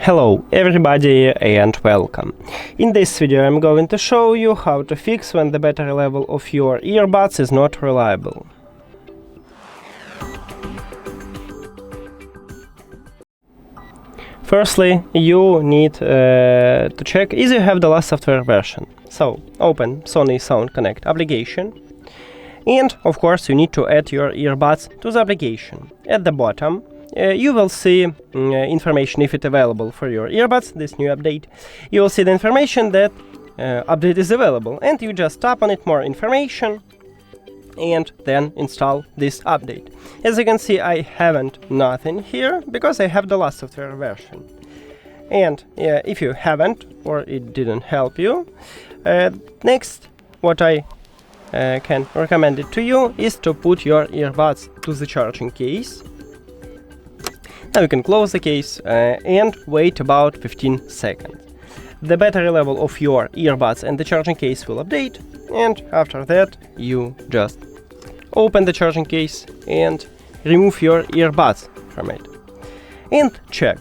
Hello everybody and welcome. In this video I'm going to show you how to fix when the battery level of your earbuds is not reliable. Firstly, you need to check if you have the last software version. So open Sony SoundConnect application, and of course you need to add your earbuds to the application. At the bottom you will see information if it's available for your earbuds, this new update. You will see the information that update is available, and you just tap on it, more information, and then install this update. As you can see, I haven't nothing here because I have the last software version. And if you haven't or it didn't help you, next what I can recommend it to you is to put your earbuds to the charging case. Now you can close the case and wait about 15 seconds. The battery level of your earbuds and the charging case will update, and after that you just open the charging case and remove your earbuds from it and check.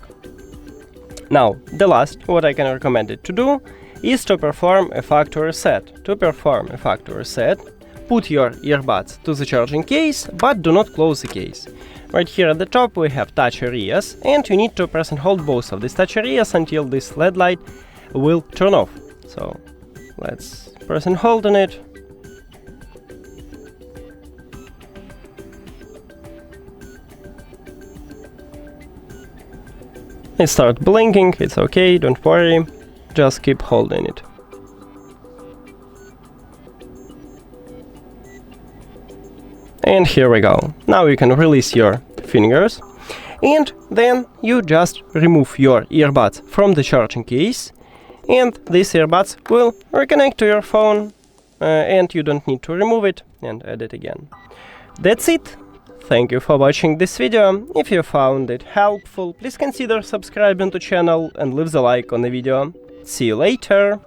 Now the last what I can recommend it to do is to perform a factory reset. To perform a factory reset, put your earbuds to the charging case, but do not close the case. Right here at the top we have touch areas, and you need to press and hold both of these touch areas until this LED light will turn off. So let's press and hold on it. It starts blinking, it's okay, don't worry, just keep holding it. And here we go. Now you can release your fingers, and then you just remove your earbuds from the charging case, and these earbuds will reconnect to your phone, and you don't need to remove it and add it again. That's it. Thank you for watching this video. If you found it helpful, please consider subscribing to the channel and leave the like on the video. See you later!